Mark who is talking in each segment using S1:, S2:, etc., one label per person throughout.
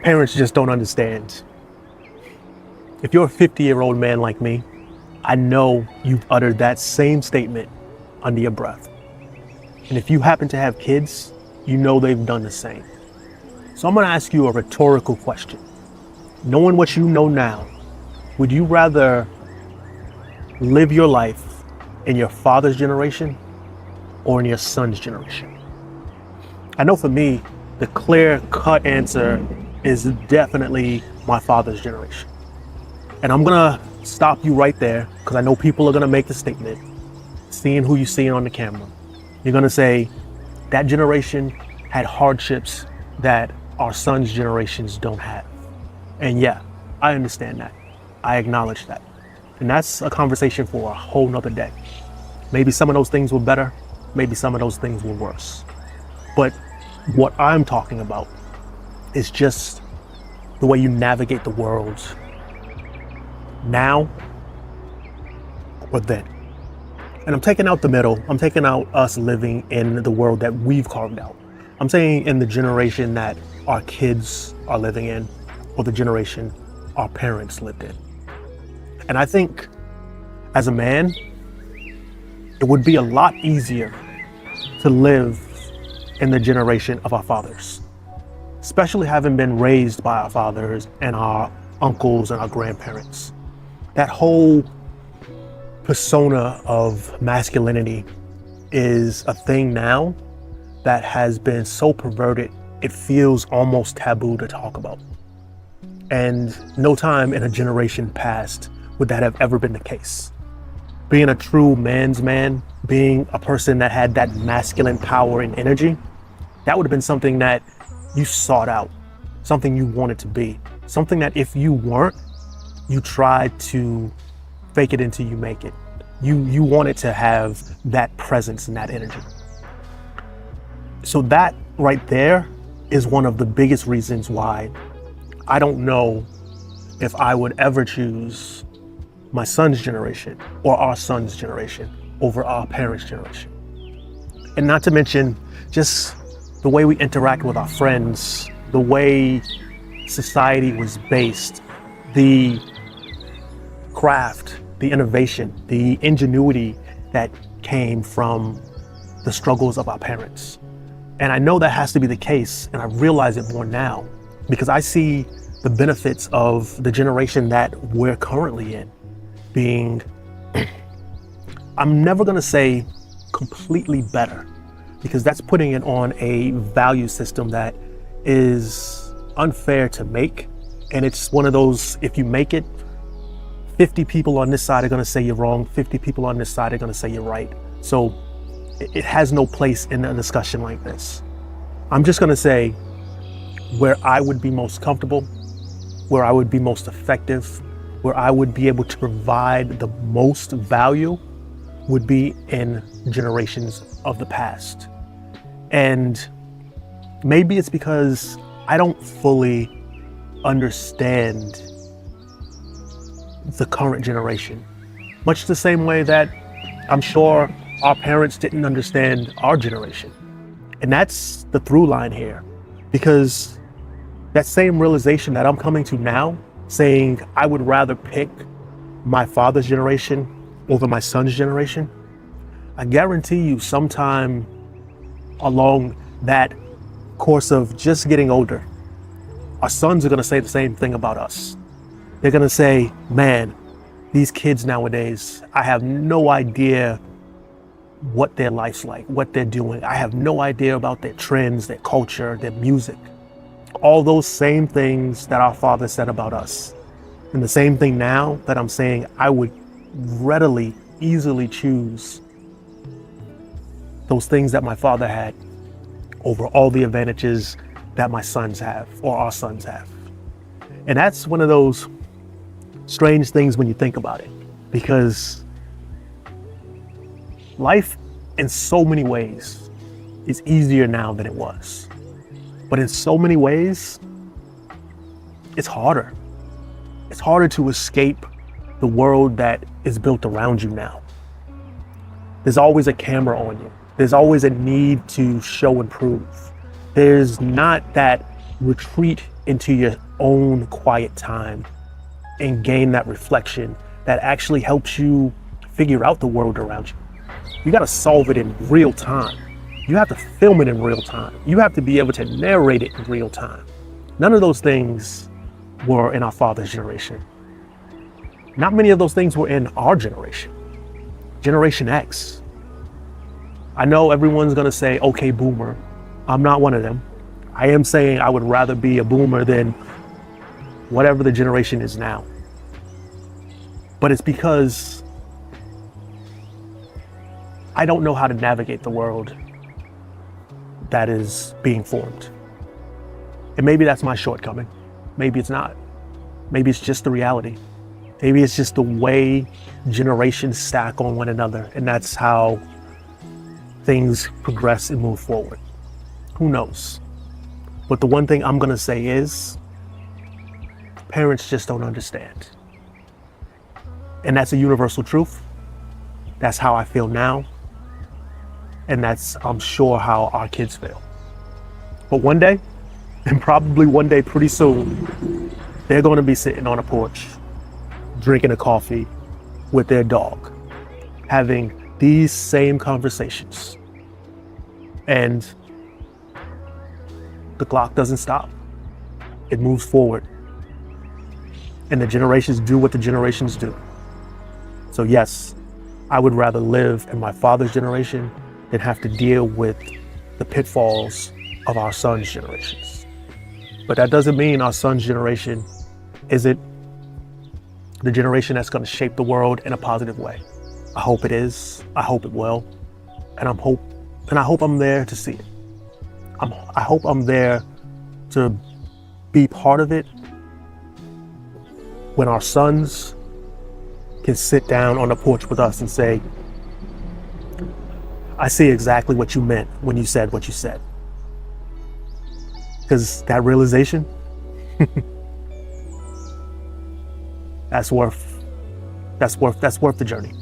S1: Parents just don't understand. If you're a 50-year-old man like me, I know you've uttered that same statement under your breath. And if you happen to have kids, you know they've done the same. So I'm gonna ask you a rhetorical question. Knowing what you know now, would you rather live your life in your father's generation or in your son's generation? I know for me, the clear-cut answer is definitely my father's generation. And I'm gonna stop you right there because I know people are gonna make the statement, seeing who you're seeing on the camera. You're gonna say, that generation had hardships that our son's generations don't have. And yeah, I understand that. I acknowledge that. And that's a conversation for a whole nother day. Maybe some of those things were better, maybe some of those things were worse. But what I'm talking about is just the way you navigate the world now or then. And I'm taking out the middle. I'm taking out us living in the world that we've carved out. I'm saying in the generation that our kids are living in, or the generation our parents lived in. And I think as a man, it would be a lot easier to live in the generation of our fathers, especially having been raised by our fathers and our uncles and our grandparents. That whole persona of masculinity is a thing now that has been so perverted, it feels almost taboo to talk about. And no time in a generation past would that have ever been the case. Being a true man's man, being a person that had that masculine power and energy, that would have been something that you sought out, something you wanted to be, something that if you weren't, you tried to fake it until you make it. You wanted to have that presence and that energy. So that right there is one of the biggest reasons why I don't know if I would ever choose my son's generation or our son's generation over our parents' generation. And not to mention just the way we interact with our friends, the way society was based, the craft, the innovation, the ingenuity that came from the struggles of our parents. And I know that has to be the case, and I realize it more now because I see the benefits of the generation that we're currently in being, I'm never gonna say completely better, because that's putting it on a value system that is unfair to make. And it's one of those, if you make it, 50 people on this side are gonna say you're wrong, 50 people on this side are gonna say you're right. So it has no place in a discussion like this. I'm just gonna say where I would be most comfortable, where I would be most effective, where I would be able to provide the most value would be in generations of the past. And maybe it's because I don't fully understand the current generation, much the same way that I'm sure our parents didn't understand our generation. And that's the through line here, because that same realization that I'm coming to now, saying I would rather pick my father's generation over my son's generation, I guarantee you sometime along that course of just getting older, our sons are gonna say the same thing about us. They're gonna say, man, these kids nowadays, I have no idea what their life's like, what they're doing. I have no idea about their trends, their culture, their music. All those same things that our father said about us. And the same thing now that I'm saying I would readily, easily choose those things that my father had over all the advantages that my sons have or our sons have. And that's one of those strange things when you think about it, because life in so many ways is easier now than it was. But in so many ways, it's harder. It's harder to escape the world that is built around you now. There's always a camera on you. There's always a need to show and prove. There's not that retreat into your own quiet time and gain that reflection that actually helps you figure out the world around you. You got to solve it in real time. You have to film it in real time. You have to be able to narrate it in real time. None of those things were in our father's generation. Not many of those things were in our generation. Generation X. I know everyone's gonna say, okay, boomer. I'm not one of them. I am saying I would rather be a boomer than whatever the generation is now. But it's because I don't know how to navigate the world that is being formed. And maybe that's my shortcoming. Maybe it's not. Maybe it's just the reality. Maybe it's just the way generations stack on one another, and that's how things progress and move forward. Who knows? But the one thing I'm gonna say is, parents just don't understand. And that's a universal truth. That's how I feel now. And that's, I'm sure, how our kids feel. But one day, and probably one day pretty soon, they're gonna be sitting on a porch, drinking a coffee with their dog, having these same conversations. And the clock doesn't stop. It moves forward. And the generations do what the generations do. So yes, I would rather live in my father's generation than have to deal with the pitfalls of our son's generations. But that doesn't mean our son's generation isn't the generation that's going to shape the world in a positive way. I hope it is. I hope it will. And I hope I'm there to see it. I hope I'm there to be part of it when our sons can sit down on the porch with us and say, I see exactly what you meant when you said what you said. Because that realization, that's worth the journey.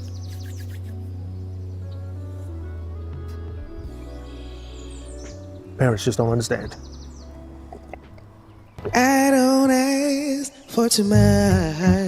S1: Parents just don't understand.
S2: I don't ask for too much.